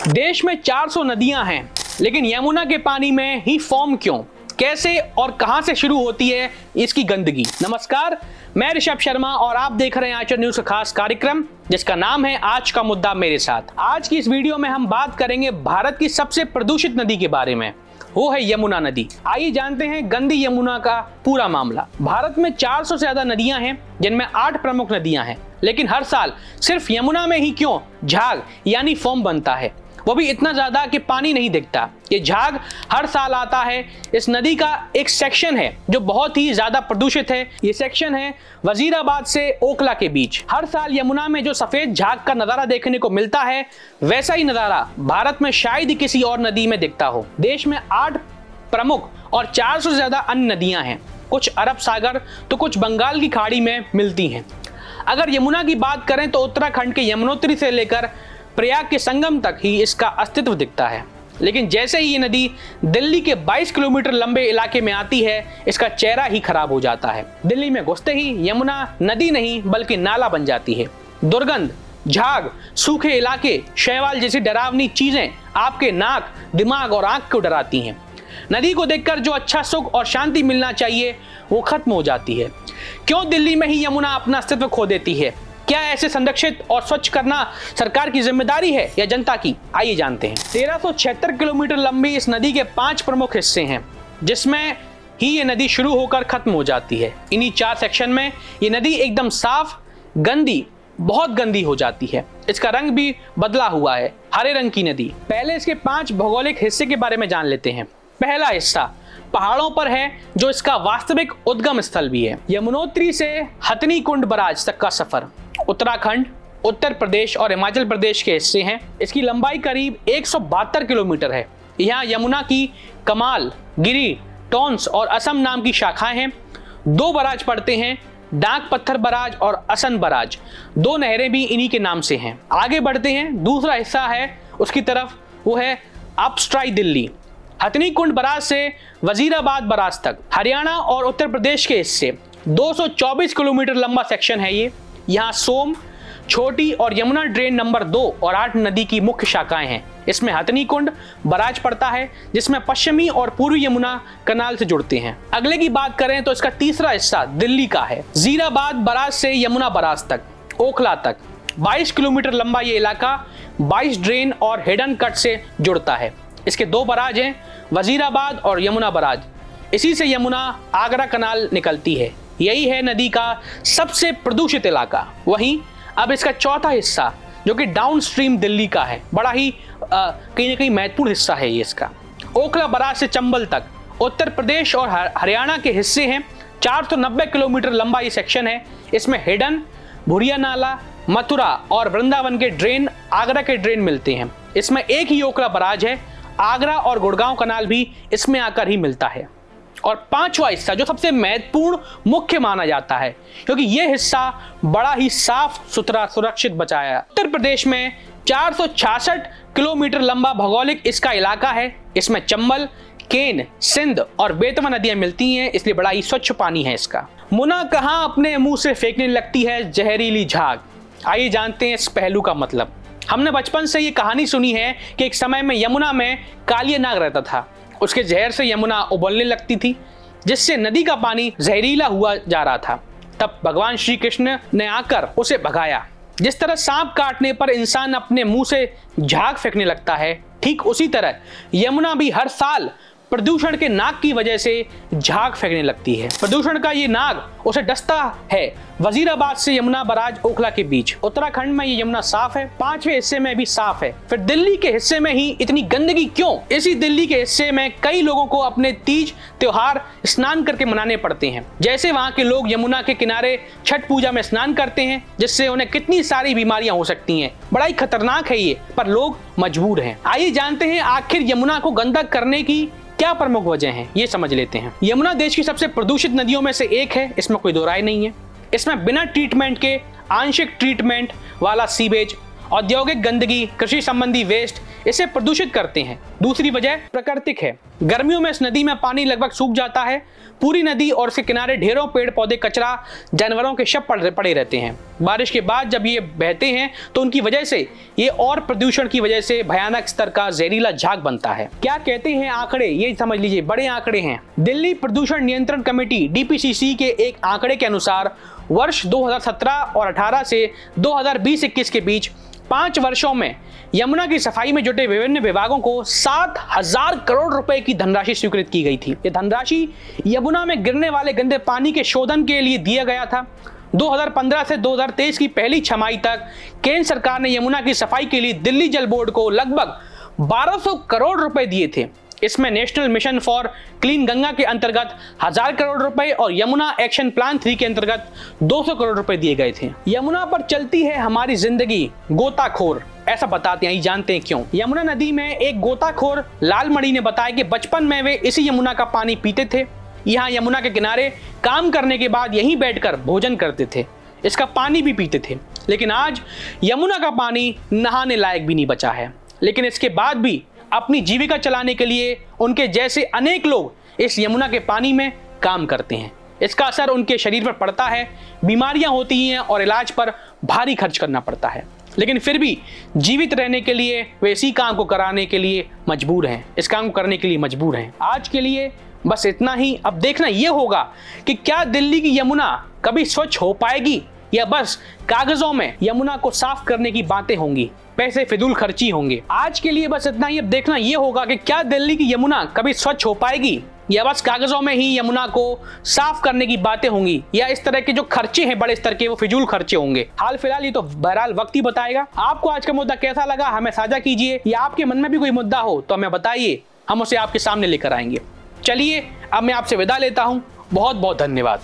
देश में 400 नदियां हैं, लेकिन यमुना के पानी में ही फोम क्यों, कैसे और कहां से शुरू होती है इसकी गंदगी। नमस्कार, मैं ऋषभ शर्मा और आप देख रहे हैं आचर न्यूज का खास कार्यक्रम जिसका नाम है आज का मुद्दा मेरे साथ। आज की इस वीडियो में हम बात करेंगे भारत की सबसे प्रदूषित नदी के बारे में, वो है यमुना नदी। आइए जानते हैं गंदी यमुना का पूरा मामला। भारत में 400 से ज्यादा नदियां हैं, जिनमें 8 प्रमुख नदियां हैं, लेकिन हर साल सिर्फ यमुना में ही क्यों झाग यानी फोम बनता है, वो भी इतना ज्यादा कि पानी नहीं दिखता। ये झाग हर साल आता है। इस नदी का एक सेक्शन है जो बहुत ही ज्यादा प्रदूषित है। ये सेक्शन है वजीराबाद से ओखला के बीच। हर साल यमुना में जो सफेद झाग का नजारा देखने को मिलता है, वैसा ही नजारा भारत में शायद ही किसी और नदी में दिखता हो। देश में 8 प्रमुख और 400 से ज्यादा अन्य नदियां हैं। कुछ अरब सागर तो कुछ बंगाल की खाड़ी में मिलती हैं। अगर यमुना की बात करें तो उत्तराखंड के यमुनोत्री से लेकर प्रयाग के संगम तक ही इसका अस्तित्व दिखता है, लेकिन जैसे ही ये नदी दिल्ली के 22 किलोमीटर लंबे इलाके में आती है, इसका चेहरा ही खराब हो जाता है। दिल्ली में घुसते ही यमुना नदी नहीं बल्कि नाला बन जाती है। दुर्गंध, झाग, सूखे इलाके, शैवाल जैसी डरावनी चीजें आपके नाक, दिमाग और आंख को डराती हैं। नदी को देखकर जो अच्छा सुख और शांति मिलना चाहिए वो खत्म हो जाती है। क्यों दिल्ली में ही यमुना अपना अस्तित्व खो देती है? क्या ऐसे संरक्षित और स्वच्छ करना सरकार की जिम्मेदारी है या जनता की? आइए जानते हैं। 1376 किलोमीटर लंबी इस नदी के 5 प्रमुख हिस्से हैं, जिसमें ही ये नदी शुरू होकर खत्म हो जाती है। इन्हीं 4 सेक्शन में ये नदी एकदम साफ, गंदी, बहुत गंदी हो जाती है। इसका रंग भी बदला हुआ है, हरे रंग की नदी। पहले इसके 5 भौगोलिक हिस्से के बारे में जान लेते हैं। पहला हिस्सा पहाड़ों पर है, जो इसका वास्तविक उद्गम स्थल भी है। यमुनोत्री से हथनी कुंड बराज तक का सफर उत्तराखंड, उत्तर प्रदेश और हिमाचल प्रदेश के हिस्से हैं। इसकी लंबाई करीब 172 किलोमीटर है। यहाँ यमुना की कमाल, गिरी, टोंस और असम नाम की शाखाएं हैं। 2 बराज पड़ते हैं, डाक पत्थर बराज और असन बराज। 2 नहरें भी इन्हीं के नाम से हैं। आगे बढ़ते हैं, दूसरा हिस्सा है उसकी तरफ, वो है अपस्ट्राई दिल्ली। हथनी कुंड बराज से वजीराबाद बराज तक हरियाणा और उत्तर प्रदेश के हिस्से। 224 किलोमीटर लंबा सेक्शन है ये। यहाँ सोम, छोटी और यमुना ड्रेन नंबर 2 और 8 नदी की मुख्य शाखाएं हैं। इसमें हथनी कुंड बराज पड़ता है, जिसमें पश्चिमी और पूर्वी यमुना कनाल से जुड़ते हैं। अगले की बात करें तो इसका तीसरा हिस्सा दिल्ली का है। जीराबाद बराज से यमुना बराज तक, ओखला तक 22 किलोमीटर लंबा ये इलाका 22 ड्रेन और हिडन कट से जुड़ता है। इसके 2 बराज हैं, वजीराबाद और यमुना बराज। इसी से यमुना आगरा कनाल निकलती है। यही है नदी का सबसे प्रदूषित इलाका। वहीं अब इसका चौथा हिस्सा, जो कि डाउन स्ट्रीम दिल्ली का है, बड़ा ही कहीं ना कहीं महत्वपूर्ण हिस्सा है ये इसका। ओखला बराज से चंबल तक उत्तर प्रदेश और हरियाणा के हिस्से हैं। 490 किलोमीटर लंबा ये सेक्शन है। इसमें हिडन, भुरिया नाला, मथुरा और वृंदावन के ड्रेन, आगरा के ड्रेन मिलते हैं। इसमें एक ही ओखला बराज है। आगरा और गुड़गांव कनाल भी इसमें आकर ही मिलता है। और 5वां हिस्सा जो सबसे महत्वपूर्ण मुख्य माना जाता है, क्योंकि यह हिस्सा बड़ा ही साफ सुथरा सुरक्षित बचाया। उत्तर प्रदेश में 466 किलोमीटर लंबा भौगोलिक इसका इलाका है। इसमें चंबल, केन, सिंध और बेतवा नदियां मिलती हैं, इसलिए बड़ा ही स्वच्छ पानी है इसका। मुना कहां अपने मुंह से फेंकने लगती है जहरीली झाग। आइए जानते हैं इस पहलू का मतलब। हमने बचपन से ये कहानी सुनी है कि एक समय में यमुना में कालिया नाग रहता था। उसके जहर से यमुना उबलने लगती थी, जिससे नदी का पानी जहरीला हुआ जा रहा था। तब भगवान श्री कृष्ण ने आकर उसे भगाया। जिस तरह सांप काटने पर इंसान अपने मुंह से झाग फेंकने लगता है, ठीक उसी तरह यमुना भी हर साल प्रदूषण के नाग की वजह से झाग फेंकने लगती है। प्रदूषण का ये नाग उसे डसता है वजीराबाद से यमुना बराज ओखला के बीच। उत्तराखंड में ये यमुना साफ है, 5वें हिस्से में भी साफ है, फिर दिल्ली के हिस्से में ही इतनी गंदगी क्यों? इसी दिल्ली के हिस्से में कई लोगों को अपने तीज त्योहार स्नान करके मनाने पड़ते हैं। जैसे वहाँ के लोग यमुना के किनारे छठ पूजा में स्नान करते हैं, जिससे उन्हें कितनी सारी बीमारियां हो सकती हैं। बड़ा ही खतरनाक है ये, पर लोग मजबूर हैं। आइए जानते हैं आखिर यमुना को गंदा करने की क्या प्रमुख वजह हैं, ये समझ लेते हैं। यमुना देश की सबसे प्रदूषित नदियों में से एक है, इसमें कोई दो राय नहीं है। इसमें बिना ट्रीटमेंट के आंशिक ट्रीटमेंट वाला सीवेज, औद्योगिक गंदगी, कृषि संबंधी वेस्ट, इसे प्रदूषित करते हैं। दूसरी वजह प्राकृतिक है। गर्मियों में इस नदी में पानी लगभग सूख जाता है। पूरी नदी और इसके किनारे ढेरों पेड़ पौधे, कचरा, जानवरों के शव पड़े रहते हैं। बारिश के बाद जब ये बहते हैं तो उनकी वजह से ये और प्रदूषण की वजह से भयानक स्तर का जहरीला झाग बनता है। क्या कहते हैं आंकड़े, ये समझ लीजिए, बड़े आंकड़े हैं। दिल्ली प्रदूषण नियंत्रण कमेटी DPCC के एक आंकड़े के अनुसार वर्ष 2017 और 18 से 2020-21 के बीच 5 वर्षों में यमुना की सफाई में जुटे विभिन्न विभागों को 7,000 करोड़ रुपए की धनराशि स्वीकृत की गई थी। ये धनराशि यमुना में गिरने वाले गंदे पानी के शोधन के लिए दिया गया था। 2015 से 2023 की पहली छमाही तक केंद्र सरकार ने यमुना की सफाई के लिए दिल्ली जल बोर्ड को लगभग 1200 करोड़ रुपए दिए थे। इसमें national mission for clean Ganga के अंतर्गत 1000 करोड़ रुपए और यमुना एक्शन प्लान 3 के अंतर्गत 200 करोड़ रुपए दिए गए थे। यमुना पर चलती है हमारी जिंदगी गोताखोर, ऐसा बताते हैं, जानते हैं क्यों। यमुना नदी में एक गोताखोर लालमणि ने बताया कि बचपन में वे इसी यमुना का पानी पीते थे। यहाँ यमुना के किनारे काम करने के बाद यहीं बैठकर भोजन करते थे, इसका पानी भी पीते थे। लेकिन आज यमुना का पानी नहाने लायक भी नहीं बचा है। लेकिन इसके बाद भी अपनी जीविका चलाने के लिए उनके जैसे अनेक लोग इस यमुना के पानी में काम करते हैं। इसका असर उनके शरीर पर पड़ता है, बीमारियां होती हैं और इलाज पर भारी खर्च करना पड़ता है। लेकिन फिर भी जीवित रहने के लिए वे इसी काम को कराने के लिए मजबूर हैं, इस काम को करने के लिए मजबूर हैं। आज के लिए बस इतना ही। अब देखना यह होगा कि क्या दिल्ली की यमुना कभी स्वच्छ हो पाएगी या बस कागजों में यमुना को साफ करने की बातें होंगी, पैसे फिजूल खर्ची होंगे। आज के लिए बस इतना ही। अब देखना यह होगा कि क्या दिल्ली की यमुना कभी स्वच्छ हो पाएगी या बस कागजों में ही यमुना को साफ करने की बातें होंगी, या इस तरह के जो खर्चे हैं बड़े स्तर के वो फिजूल खर्चे होंगे। हाल फिलहाल ये तो बहरहाल वक्त ही बताएगा। आपको आज का मुद्दा कैसा लगा हमें साझा कीजिए, या आपके मन में भी कोई मुद्दा हो तो हमें बताइए, हम उसे आपके सामने लेकर आएंगे। चलिए अब मैं आपसे विदा लेता हूं। बहुत बहुत धन्यवाद।